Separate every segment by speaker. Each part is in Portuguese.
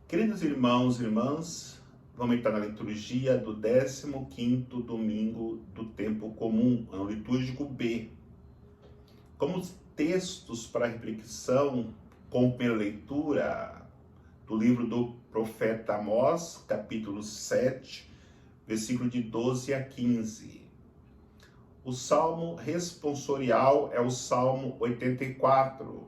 Speaker 1: Queridos irmãos e irmãs, vamos entrar na liturgia do 15º domingo do tempo comum, ano litúrgico B. Como textos para reflexão, com primeira leitura do livro do profeta Amós, capítulo 7, versículo de 12 a 15. O salmo responsorial é o salmo 84.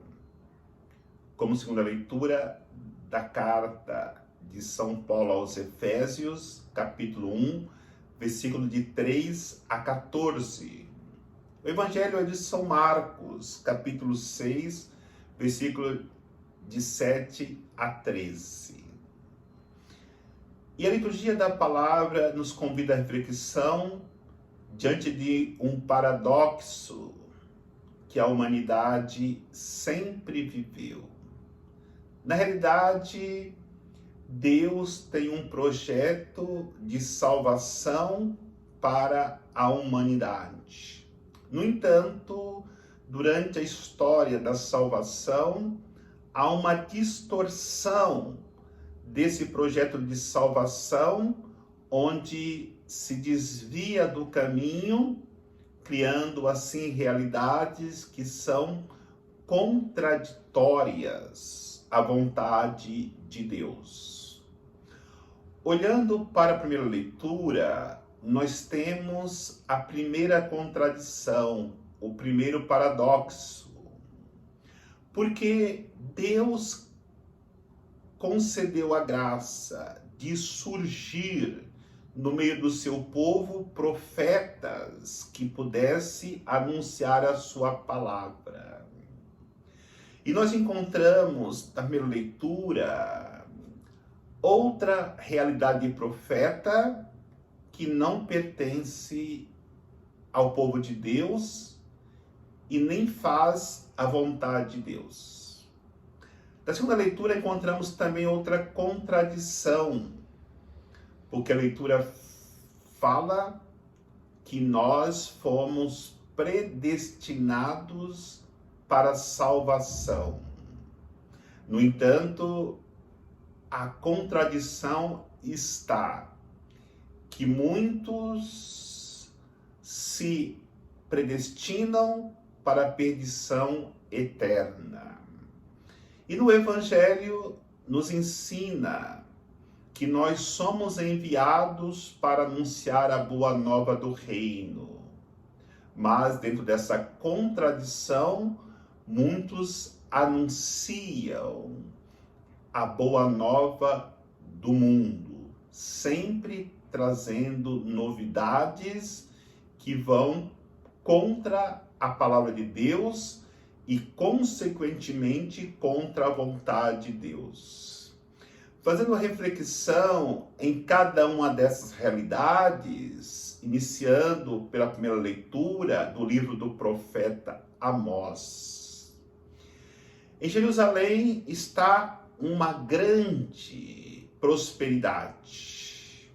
Speaker 1: Como segunda leitura da carta de São Paulo aos Efésios, capítulo 1, versículo de 3 a 14. O Evangelho é de São Marcos, capítulo 6, versículo de 7 a 13. E a liturgia da palavra nos convida à reflexão diante de um paradoxo que a humanidade sempre viveu. Na realidade, Deus tem um projeto de salvação para a humanidade. No entanto, durante a história da salvação, há uma distorção desse projeto de salvação, onde se desvia do caminho, criando assim realidades que são contraditórias à vontade de Deus. Olhando para a primeira leitura, nós temos a primeira contradição, o primeiro paradoxo. Porque Deus concedeu a graça de surgir no meio do seu povo profetas que pudessem anunciar a sua palavra. E nós encontramos na primeira leitura outra realidade de profeta que não pertence ao povo de Deus e nem faz a vontade de Deus. Na segunda leitura encontramos também outra contradição, porque a leitura fala que nós fomos predestinados para a salvação. No entanto, a contradição está que muitos se predestinam para a perdição eterna. E no Evangelho nos ensina que nós somos enviados para anunciar a boa nova do reino. Mas dentro dessa contradição, muitos anunciam a boa nova do mundo, sempre trazendo novidades que vão contra a palavra de Deus e, consequentemente, contra a vontade de Deus. Fazendo reflexão em cada uma dessas realidades, iniciando pela primeira leitura do livro do profeta Amós. Em Jerusalém está uma grande prosperidade,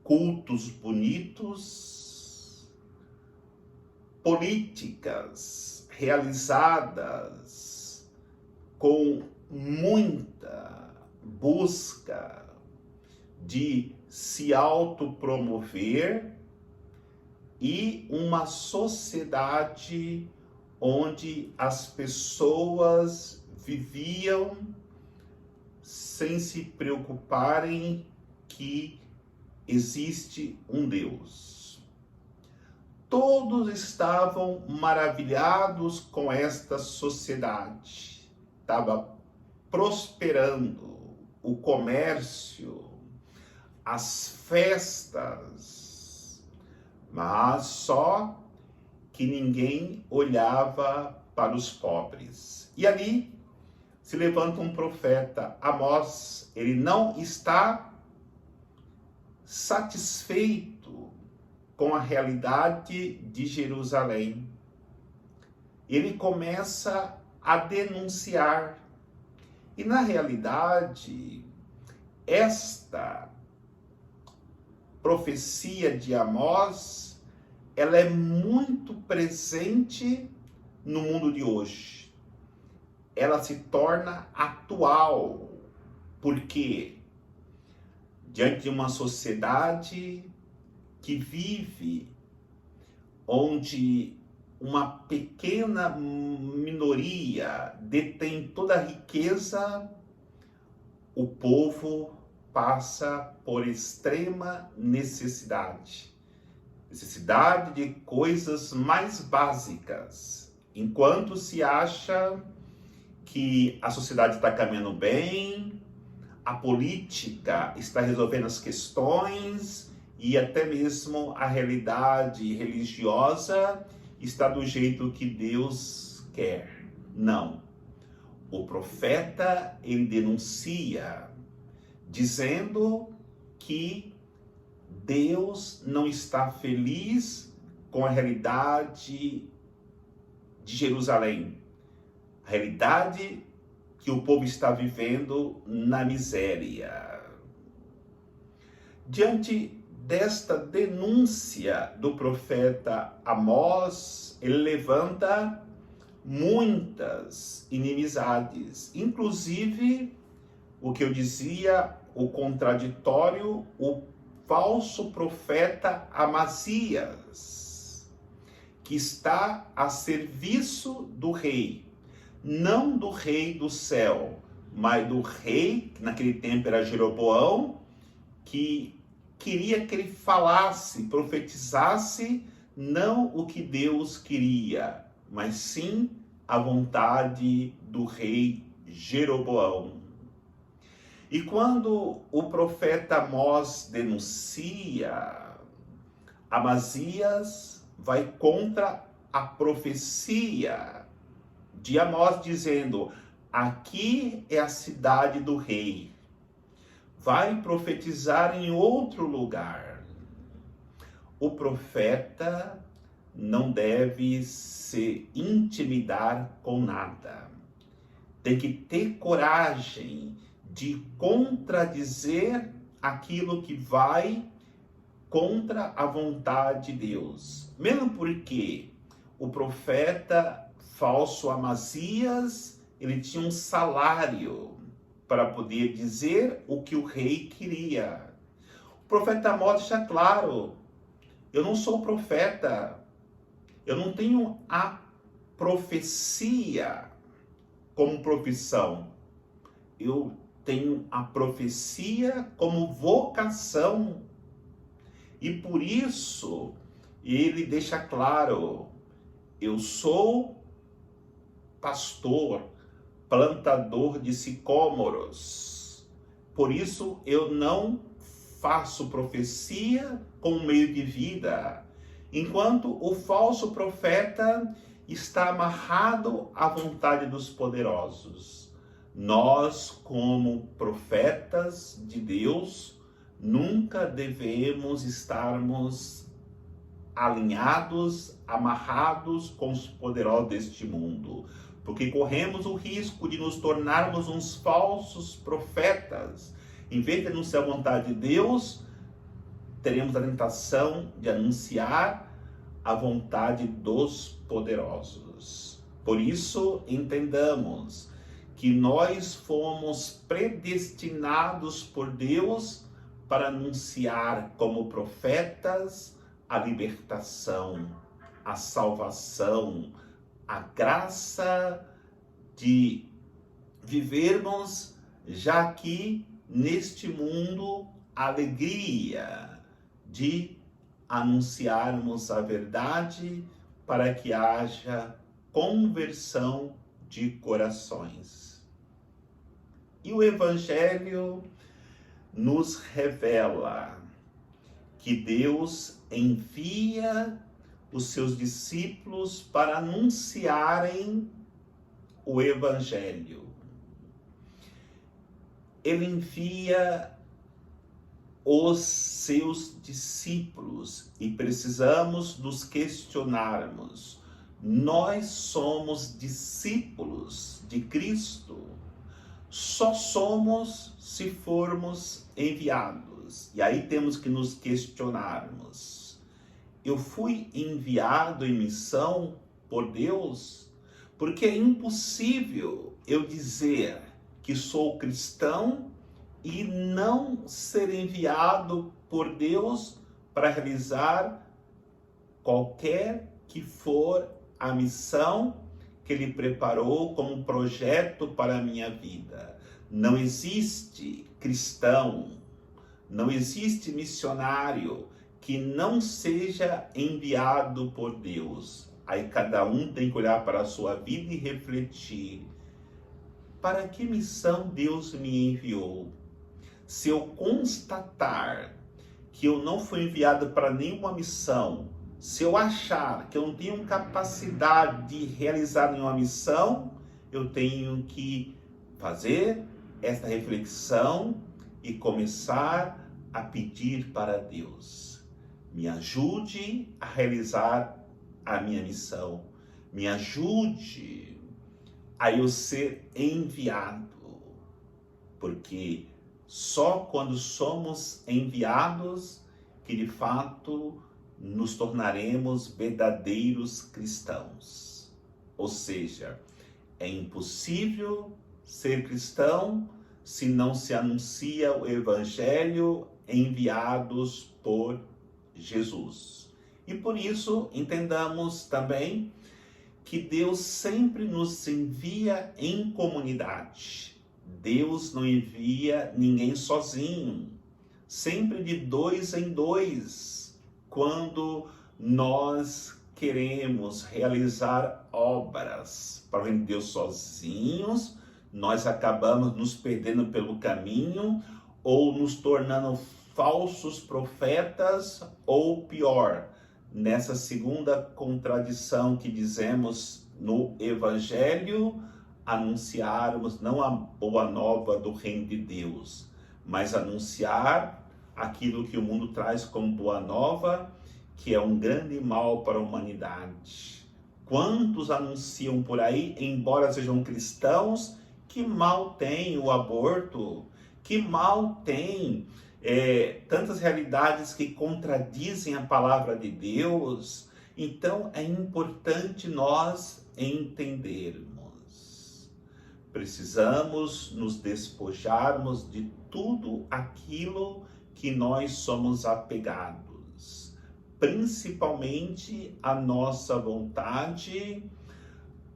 Speaker 1: cultos bonitos, políticas realizadas com muita busca de se autopromover e uma sociedade onde as pessoas viviam sem se preocuparem que existe um Deus. Todos estavam maravilhados com esta sociedade. Estava prosperando o comércio, as festas, mas só que ninguém olhava para os pobres. E ali se levanta um profeta, Amós. Ele não está satisfeito com a realidade de Jerusalém. Ele começa a denunciar. E na realidade, esta profecia de Amós, ela é muito presente no mundo de hoje. Ela se torna atual Porque diante de uma sociedade que vive onde uma pequena minoria detém toda a riqueza, o povo passa por extrema necessidade. Necessidade de coisas mais básicas. Enquanto se acha que a sociedade está caminhando bem, a política está resolvendo as questões e até mesmo a realidade religiosa está do jeito que Deus quer. Não. O profeta, ele denuncia, dizendo que Deus não está feliz com a realidade de Jerusalém. A realidade que o povo está vivendo na miséria. Diante desta denúncia do profeta Amós, ele levanta muitas inimizades, inclusive o que eu dizia, o contraditório, o falso profeta Amazias, que está a serviço do rei, não do rei do céu, mas do rei, que naquele tempo era Jeroboão, que queria que ele falasse, profetizasse, não o que Deus queria, mas sim a vontade do rei Jeroboão. E quando o profeta Amós denuncia, Amazias vai contra a profecia de Amós, dizendo: aqui é a cidade do rei. Vai profetizar em outro lugar. O profeta não deve se intimidar com nada. Tem que ter coragem de contradizer aquilo que vai contra a vontade de Deus. Mesmo porque o profeta falso Amazias, ele tinha um salário para poder dizer o que o rei queria. O profeta Amós deixa claro: eu não sou profeta, eu não tenho a profecia como profissão, eu tenho a profecia como vocação. E por isso ele deixa claro: eu sou pastor, plantador de sicômoros. Por isso eu não faço profecia como meio de vida, enquanto o falso profeta está amarrado à vontade dos poderosos. Nós, como profetas de Deus, nunca devemos estarmos alinhados, amarrados com os poderosos deste mundo, porque corremos o risco de nos tornarmos uns falsos profetas. Em vez de anunciar a vontade de Deus, teremos a tentação de anunciar a vontade dos poderosos. Por isso, entendamos que nós fomos predestinados por Deus para anunciar como profetas a libertação, a salvação, a graça de vivermos já aqui neste mundo a alegria de anunciarmos a verdade para que haja conversão de corações. E o Evangelho nos revela que Deus envia os seus discípulos para anunciarem o Evangelho. Ele envia os seus discípulos e precisamos nos questionarmos: nós somos discípulos de Cristo? Só somos se formos enviados. E aí temos que nos questionarmos: eu fui enviado em missão por Deus? Porque é impossível eu dizer que sou cristão e não ser enviado por Deus para realizar qualquer que for a missão que Ele preparou como um projeto para a minha vida. Não existe cristão, não existe missionário que não seja enviado por Deus. Aí cada um tem que olhar para a sua vida e refletir: para que missão Deus me enviou? Se eu constatar que eu não fui enviado para nenhuma missão, se eu achar que eu não tenho capacidade de realizar nenhuma missão, eu tenho que fazer esta reflexão e começar a pedir para Deus: me ajude a realizar a minha missão, me ajude a eu ser enviado, porque só quando somos enviados que de fato nos tornaremos verdadeiros cristãos. Ou seja, é impossível ser cristão se não se anuncia o Evangelho enviados por Jesus. E por isso, entendamos também que Deus sempre nos envia em comunidade. Deus não envia ninguém sozinho, sempre de dois em dois. Quando nós queremos realizar obras para Deus sozinhos, nós acabamos nos perdendo pelo caminho ou nos tornando falsos profetas, ou pior, nessa segunda contradição que dizemos no Evangelho, anunciarmos não a boa nova do reino de Deus, mas anunciar aquilo que o mundo traz como boa nova, que é um grande mal para a humanidade. Quantos anunciam por aí, embora sejam cristãos, que mal tem o aborto, que mal tem tantas realidades que contradizem a palavra de Deus. Então é importante nós entendermos. Precisamos nos despojarmos de tudo aquilo que nós somos apegados, principalmente a nossa vontade,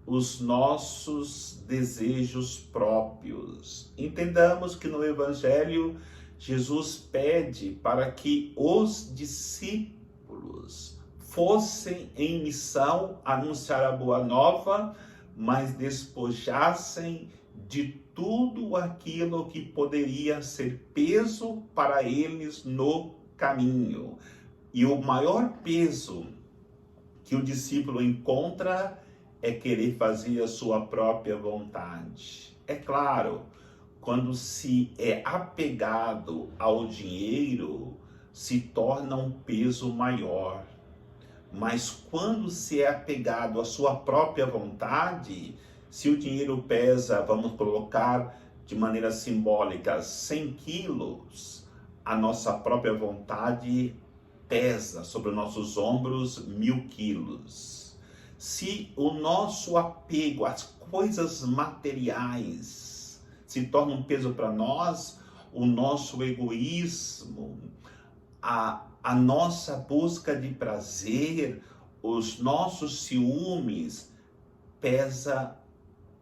Speaker 1: os nossos desejos próprios. Entendamos que no Evangelho Jesus pede para que os discípulos fossem em missão anunciar a boa nova, mas despojassem de tudo aquilo que poderia ser peso para eles no caminho. E o maior peso que o discípulo encontra é querer fazer a sua própria vontade. É claro, quando se é apegado ao dinheiro, se torna um peso maior. Mas quando se é apegado à sua própria vontade, se o dinheiro pesa, vamos colocar de maneira simbólica, 100 quilos, a nossa própria vontade pesa sobre os nossos ombros 1000 quilos. Se o nosso apego às coisas materiais se torna um peso para nós, o nosso egoísmo, a nossa busca de prazer, os nossos ciúmes, pesa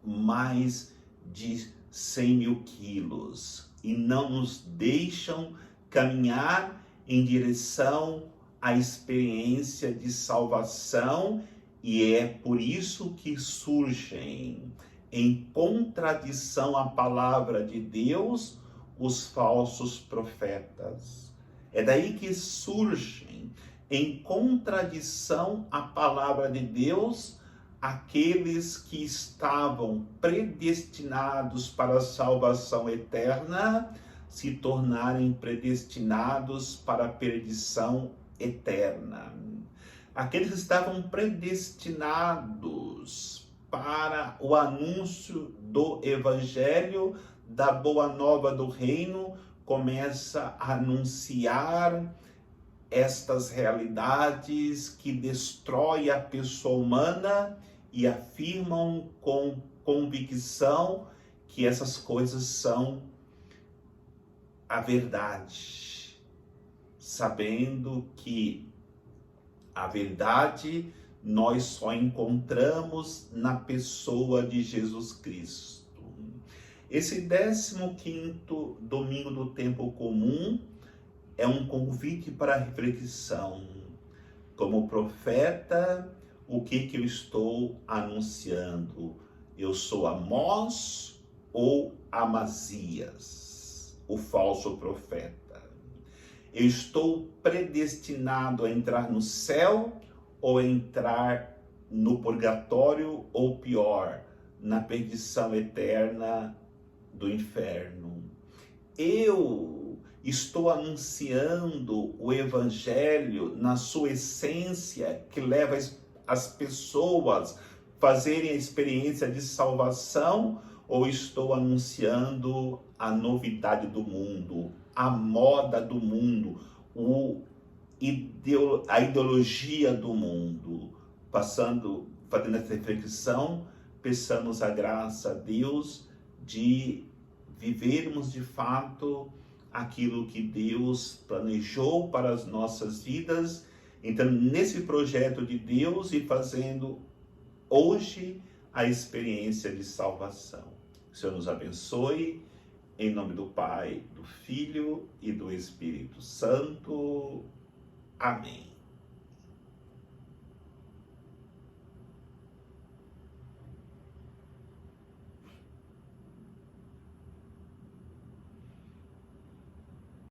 Speaker 1: mais de 100 mil quilos e não nos deixam caminhar em direção à experiência de salvação. E é por isso que surgem, em contradição à palavra de Deus, os falsos profetas. É daí que surgem, em contradição à palavra de Deus, aqueles que estavam predestinados para a salvação eterna, se tornarem predestinados para a perdição eterna. Aqueles que estavam predestinados para o anúncio do Evangelho, da boa nova do reino, começa a anunciar estas realidades que destroem a pessoa humana e afirmam com convicção que essas coisas são a verdade, sabendo que a verdade nós só encontramos na pessoa de Jesus Cristo. Esse 15º domingo do tempo comum é um convite para a reflexão. Como profeta, o que eu estou anunciando? Eu sou Amós ou Amazias, o falso profeta? Eu estou predestinado a entrar no céu ou entrar no purgatório, ou pior, na perdição eterna do inferno? Eu estou anunciando o evangelho na sua essência, que leva as pessoas a fazerem a experiência de salvação, ou estou anunciando a novidade do mundo, a moda do mundo, a ideologia do mundo? Fazendo essa reflexão, peçamos a graça a Deus de vivermos de fato aquilo que Deus planejou para as nossas vidas, entrando nesse projeto de Deus e fazendo hoje a experiência de salvação. O Senhor nos abençoe, em nome do Pai, do Filho e do Espírito Santo. Amém.